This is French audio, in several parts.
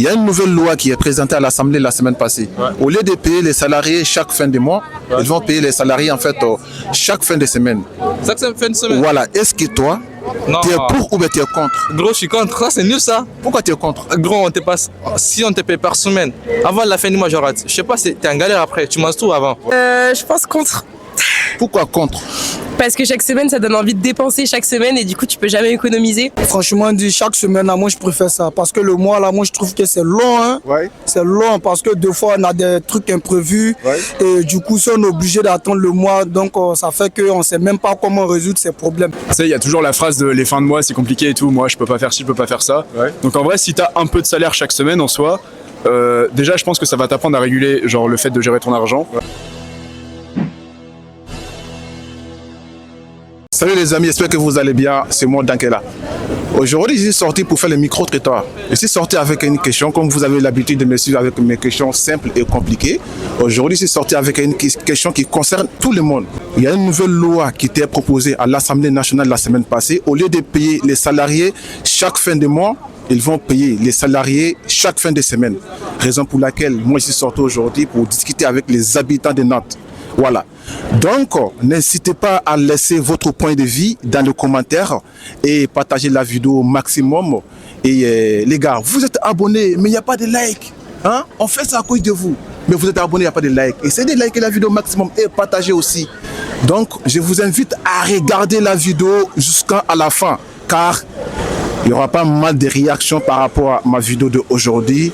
Il y a une nouvelle loi qui est présentée à l'Assemblée la semaine passée. Au lieu de payer les salariés chaque fin de mois, ils vont payer les salariés en fait chaque fin de semaine. Chaque fin de semaine. Voilà. Est-ce que toi, tu es pour ou bien tu es contre? Gros, je suis contre. C'est nul ça. Pourquoi tu es contre? Gros, on te passe. Si on te paye par semaine, avant la fin du mois, j'arrête. Je sais pas, t'es en galère après. Tu manges tout avant. Je pense contre. Pourquoi contre? Parce que chaque semaine, ça donne envie de dépenser chaque semaine et du coup, tu peux jamais économiser. Franchement, dit chaque semaine, là, moi, je préfère ça. Parce que le mois, là, moi, je trouve que c'est long. Hein. Ouais. C'est long parce que deux fois, on a des trucs imprévus. Ouais. Et du coup, si on est obligé d'attendre le mois, donc ça fait qu'on ne sait même pas comment résoudre ces problèmes. Tu sais, il y a toujours la phrase de les fins de mois, c'est compliqué et tout. Moi, je peux pas faire ci, je peux pas faire ça. Ouais. Donc en vrai, si tu as un peu de salaire chaque semaine en soi, déjà, je pense que ça va t'apprendre à réguler genre le fait de gérer ton argent. Ouais. Salut les amis, j'espère que vous allez bien, c'est moi Dankela. Aujourd'hui, je suis sorti pour faire le micro-trottoir. Je suis sorti avec une question, comme vous avez l'habitude de me suivre avec mes questions simples et compliquées. Aujourd'hui, je suis sorti avec une question qui concerne tout le monde. Il y a une nouvelle loi qui était proposée à l'Assemblée nationale la semaine passée. Au lieu de payer les salariés chaque fin de mois, ils vont payer les salariés chaque fin de semaine. Raison pour laquelle moi je suis sorti aujourd'hui pour discuter avec les habitants de Nantes. Voilà. Donc, n'hésitez pas à laisser votre point de vue dans les commentaires et partager la vidéo au maximum. Et les gars, vous êtes abonnés, mais il n'y a pas de like. Hein? On fait ça à cause de vous. Mais vous êtes abonnés, il n'y a pas de like. Essayez de liker la vidéo au maximum et partager aussi. Donc, je vous invite à regarder la vidéo jusqu'à la fin. Car il y aura pas mal de réactions par rapport à ma vidéo d'aujourd'hui.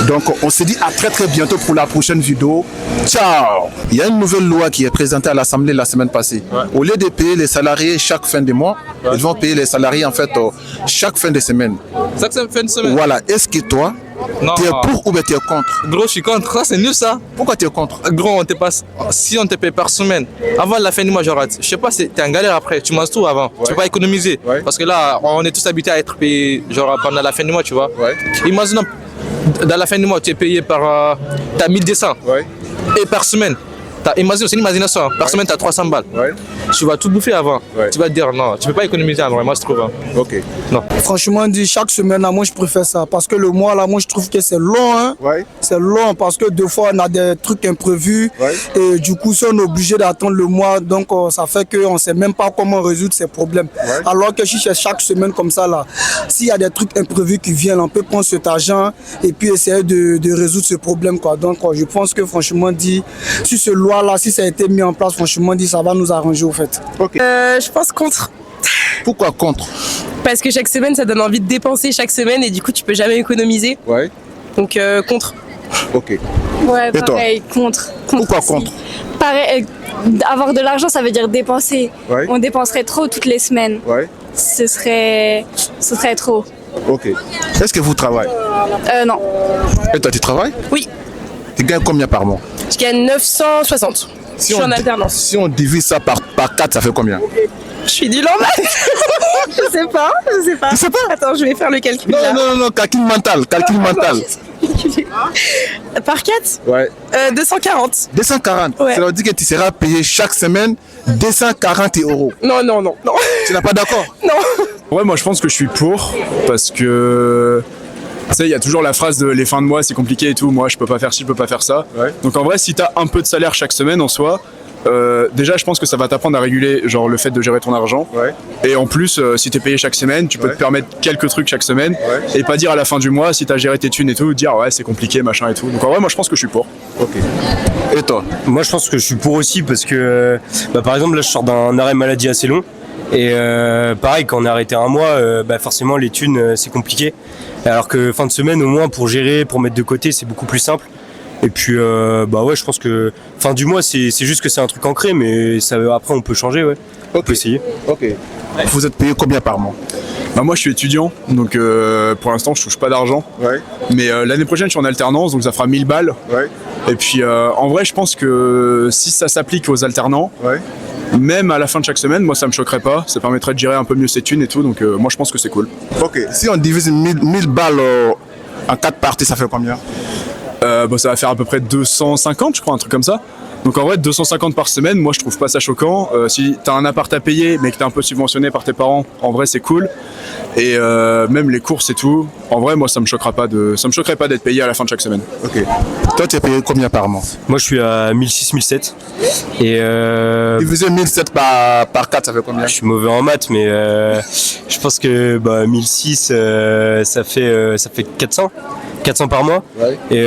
Donc, on se dit à très bientôt pour la prochaine vidéo. Ciao! Il y a une nouvelle loi qui est présentée à l'Assemblée la semaine passée. Au lieu de payer les salariés chaque fin de mois, ils vont payer les salariés en fait chaque fin de semaine. Chaque fin de semaine. Voilà. Est-ce que toi, tu es pour ou bien tu es contre? Gros, je suis contre. C'est nul ça. Pourquoi tu es contre? Gros, on te passe. Si on te paye par semaine, avant la fin du mois, j'arrête. Je sais pas, t'es en galère après. Tu manges tout avant. Tu peux pas économiser. Parce que là, on est tous habitués à être payés genre pendant la fin du mois, tu vois. Imagine, dans la fin du mois, tu es payé par. T'as 1200. Et par semaine. Imagine, c'est une imagination. Par semaine, tu as 300 balles. Tu vas tout bouffer avant. Tu vas te dire non, tu peux pas économiser avant, moi je trouve. Ok. Non. Franchement, dit chaque semaine, là, moi, je préfère ça. Parce que le mois, là, moi, je trouve que c'est long. Hein. C'est long parce que deux fois, on a des trucs imprévus. Et du coup, si on est obligé d'attendre le mois, donc ça fait qu'on ne sait même pas comment résoudre ces problèmes. Alors que si c'est chaque semaine comme ça, là, s'il y a des trucs imprévus qui viennent, on peut prendre cet argent et puis essayer de résoudre ce problème, quoi. Donc, je pense que franchement, dit, si ce loi-là, si ça a été mis en place, franchement, dit, ça va nous arranger au fait. Je pense contre. Pourquoi contre? Parce que chaque semaine, ça donne envie de dépenser chaque semaine et du coup, tu peux jamais économiser. Donc, contre. Ok. Ouais, Et pareil, contre. Pourquoi contre? Pareil, avoir de l'argent, ça veut dire dépenser. On dépenserait trop toutes les semaines. Ce serait trop. Ok. Est-ce que vous travaillez? Non. Et toi, tu travailles? Oui. Tu gagnes combien par mois? Je gagne 960. Je suis en alternance. Si on divise ça par 4, ça fait combien? Je suis nulle en maths. Je sais pas. Tu sais pas? Attends, je vais faire le calcul. Non, calcul mental. Par 4 240. 240. Ouais. Ça veut dire que tu seras payé chaque semaine 240 euros. Non. Tu n'es pas d'accord? Non. Ouais, moi je pense que je suis pour parce que tu sais, il y a toujours la phrase de les fins de mois, c'est compliqué et tout. Moi, je peux pas faire ci, je peux pas faire ça. Donc en vrai, si tu as un peu de salaire chaque semaine en soi, déjà je pense que ça va t'apprendre à réguler genre le fait de gérer ton argent. Et en plus, si tu es payé chaque semaine, tu peux te permettre quelques trucs chaque semaine et pas dire à la fin du mois, si tu as géré tes thunes et tout, dire ouais, c'est compliqué, machin et tout. Donc en vrai, moi je pense que je suis pour. Ok. Et toi? Moi je pense que je suis pour aussi parce que par exemple là je sors d'un arrêt maladie assez long et pareil quand on est arrêté un mois forcément les thunes c'est compliqué alors que fin de semaine au moins pour gérer, pour mettre de côté c'est beaucoup plus simple et puis je pense que fin du mois c'est juste que c'est un truc ancré mais ça, après on peut changer on peut essayer. Ok. Vous êtes payé combien par mois? Moi je suis étudiant donc pour l'instant je touche pas d'argent mais l'année prochaine je suis en alternance donc ça fera 1000 balles et puis en vrai je pense que si ça s'applique aux alternants même à la fin de chaque semaine moi ça me choquerait pas, ça permettrait de gérer un peu mieux ses thunes et tout donc moi je pense que c'est cool. Ok, si on divise 1000 balles en 4 parties ça fait combien? Ça va faire à peu près 250 je crois, un truc comme ça. Donc en vrai 250 par semaine, moi je trouve pas ça choquant. Si t'as un appart à payer mais que t'es un peu subventionné par tes parents, en vrai c'est cool. Et même les courses et tout, en vrai, moi, ça me choquerait pas d'être payé à la fin de chaque semaine. Ok. Toi, tu es payé combien par mois? Moi, je suis à 1006, 1007. Et Divisé 1007 par 4, ça fait combien? je suis mauvais en maths, mais je pense que 1006, ça fait 400. 400 par mois, Ouais. et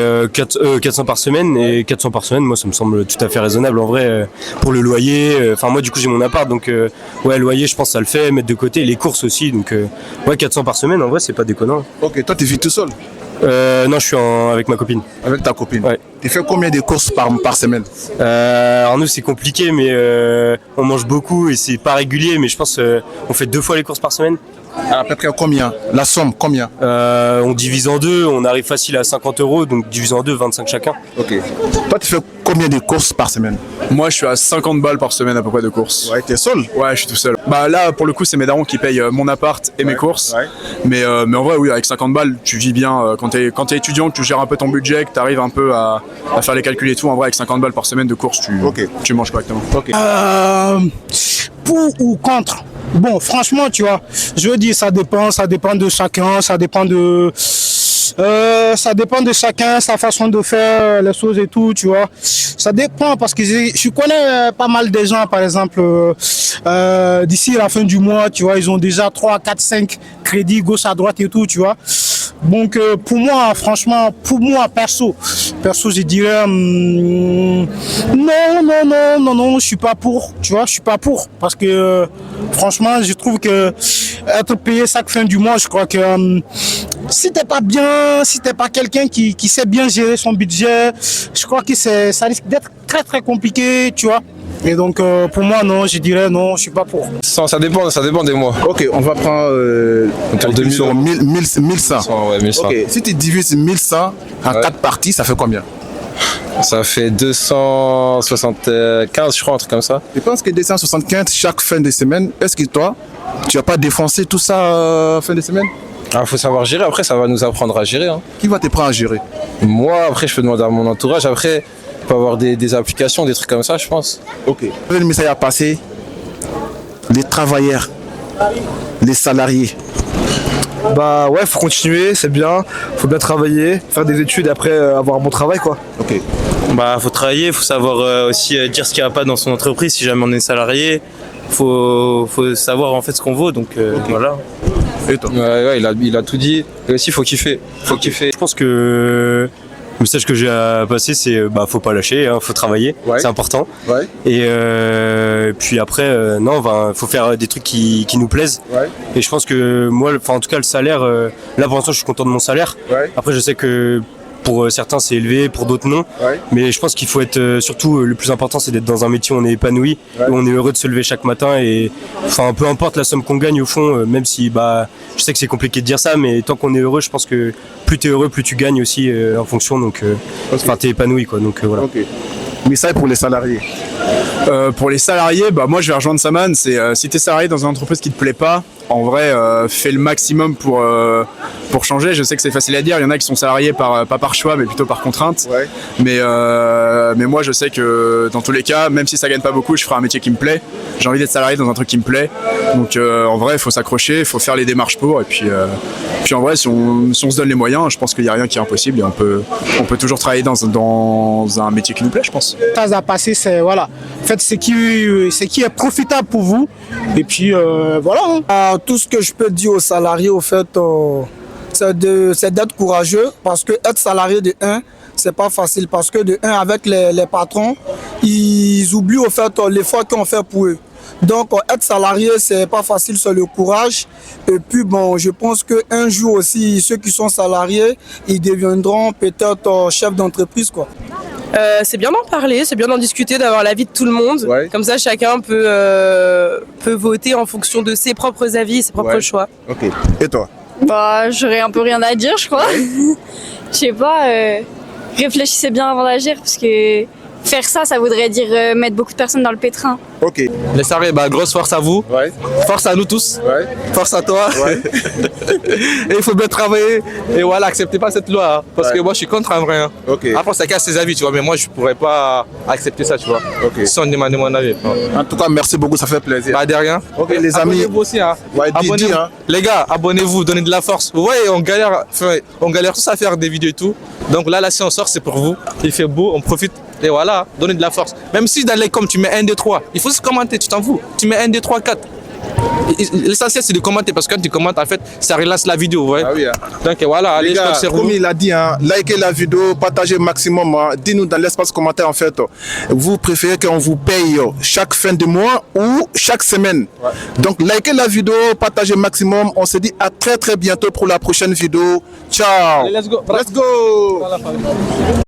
400 par semaine, et 400 par semaine, moi ça me semble tout à fait raisonnable en vrai, pour le loyer. Enfin moi du coup j'ai mon appart, donc ouais, loyer je pense ça le fait, mettre de côté, les courses aussi, donc ouais, 400 par semaine en vrai c'est pas déconnant. Ok, toi tu vis tout seul? Non, je suis avec ma copine. Avec ta copine? Ouais. Tu fais combien de courses par semaine? Alors nous c'est compliqué, mais on mange beaucoup et c'est pas régulier, mais je pense on fait 2 fois les courses par semaine. À peu près combien? La somme, combien? On divise en deux, on arrive facile à 50 €, donc divise en deux, 25 chacun. Ok. Toi tu fais combien de courses par semaine? Moi, je suis à 50 balles par semaine à peu près de courses. Ouais, t'es seul? Ouais, je suis tout seul. Bah là, pour le coup, c'est mes darons qui payent mon appart et mes courses. Ouais. Mais en vrai, oui, avec 50 balles, tu vis bien. Quand t'es étudiant, que tu gères un peu ton budget, que t'arrives un peu à faire les calculs et tout, en vrai, avec 50 balles par semaine de courses, tu manges correctement. Ok. Pour ou contre? Bon, franchement, tu vois, je veux dire, ça dépend de chacun, ça dépend de chacun, sa façon de faire les choses et tout, tu vois. Ça dépend parce que je connais pas mal de gens, par exemple, d'ici la fin du mois, tu vois, ils ont déjà 3, 4, 5 crédits gauche à droite et tout, tu vois. Donc pour moi, franchement, perso, je dirais non, je suis pas pour, tu vois, je suis pas pour parce que franchement, je trouve que être payé chaque fin du mois, je crois que si t'es pas bien, si t'es pas quelqu'un qui sait bien gérer son budget, je crois que ça risque d'être très très compliqué, tu vois. Et donc pour moi non, je dirais non, je suis pas pour. Ça dépend des mois. Ok, on va prendre Autour de 1000 €. 1100. Ouais, 1100. Ok, si tu divises 1100 en 4 parties, ça fait combien? Ça fait 275, je crois, un truc comme ça. Je pense que 275 chaque fin de semaine. Est-ce que toi, tu vas pas défoncer tout ça fin de semaine? Il faut savoir gérer, après ça va nous apprendre à gérer. Hein. Qui va te prendre à gérer? Moi, après, je peux demander à mon entourage. Après, il peut y avoir des applications, des trucs comme ça, je pense. Ok. Le message à passer, les travailleurs, les salariés. Bah ouais, faut continuer, c'est bien, faut bien travailler, faire des études et après avoir un bon travail quoi. Ok. Bah faut travailler, faut savoir aussi dire ce qu'il n'y a pas dans son entreprise si jamais on est salarié. Faut savoir en fait ce qu'on vaut, donc voilà. Et toi? Ouais, il a tout dit. Et aussi, il faut kiffer. Je pense que le message que j'ai à passer, c'est faut pas lâcher, faut travailler, Ouais. c'est important. Ouais. Et puis après, faut faire des trucs qui nous plaisent. Ouais. Et je pense que moi, en tout cas, le salaire, là pour l'instant, je suis content de mon salaire. Ouais. Après, je sais que pour certains, c'est élevé, pour d'autres, non. Ouais. Mais je pense qu'il faut être, surtout, le plus important, c'est d'être dans un métier où on est épanoui, Ouais. où on est heureux de se lever chaque matin. Et enfin, peu importe la somme qu'on gagne, au fond, même si, je sais que c'est compliqué de dire ça, mais tant qu'on est heureux, je pense que plus t'es heureux, plus tu gagnes aussi en fonction. Donc, t'es épanoui, quoi. Donc, voilà. Ok. Message pour les salariés. Pour les salariés, moi je vais rejoindre Saman, c'est si t'es salarié dans une entreprise qui te plaît pas, en vrai fais le maximum pour changer. Je sais que c'est facile à dire, il y en a qui sont salariés pas par choix mais plutôt par contrainte. Ouais. Mais moi je sais que dans tous les cas, même si ça gagne pas beaucoup, je ferai un métier qui me plaît. J'ai envie d'être salarié dans un truc qui me plaît. Donc en vrai il faut s'accrocher, il faut faire les démarches pour et puis en vrai si on se donne les moyens, je pense qu'il n'y a rien qui est impossible et on peut toujours travailler dans un métier qui nous plaît, je pense. Ça à passer, c'est voilà. Faites ce qui est profitable pour vous. Et puis voilà. Tout ce que je peux dire aux salariés, au fait, c'est d'être courageux parce que être salarié de 1, c'est pas facile parce que de 1 avec les patrons, ils oublient au fait l'effort qu'on fait pour eux. Donc être salarié, c'est pas facile, c'est le courage. Et puis je pense qu'un jour aussi, ceux qui sont salariés, ils deviendront peut-être chefs d'entreprise quoi. C'est bien d'en parler, c'est bien d'en discuter, d'avoir l'avis de tout le monde. Ouais. Comme ça, chacun peut voter en fonction de ses propres avis, ses propres Ouais. choix. Ok. Et toi? Bah, j'aurais un peu rien à dire, je crois. Je sais pas, réfléchissez bien avant d'agir parce que faire ça, ça voudrait dire mettre beaucoup de personnes dans le pétrin. Ok. Les salariés, bah, grosse force à vous. Ouais. Force à nous tous. Ouais. Force à toi. Ouais. Et il faut bien travailler. Et voilà, acceptez pas cette loi. Hein, parce que moi, je suis contre en vrai. Hein. Ok. Après, ça casse ses avis, tu vois. Mais moi, je pourrais pas accepter ça, tu vois. Ok. Sans demander mon avis. En tout cas, merci beaucoup, ça fait plaisir. Bah, de rien. Ok, les amis. Abonnez-vous aussi. Hein. Ouais, Abonnez-vous. hein. Les gars, abonnez-vous, donnez de la force. Vous voyez, on galère tous à faire des vidéos et tout. Donc là, si on sort, c'est pour vous. Il fait beau, on profite. Et voilà, donnez de la force. Même si dans les coms, tu mets 1, 2, 3, il faut se commenter, tu t'en fous. Tu mets 1, 2, 3, 4. L'essentiel, c'est de commenter parce que quand tu commentes, en fait, ça relance la vidéo. Ouais. Ah oui, hein. Donc voilà, allez, les gars, comme il a dit, hein, likez la vidéo, partagez maximum. Hein, dis-nous dans l'espace commentaire, en fait, vous préférez qu'on vous paye chaque fin de mois ou chaque semaine. Ouais. Donc, likez la vidéo, partagez maximum. On se dit à très très bientôt pour la prochaine vidéo. Ciao. Allez, let's go. Let's go.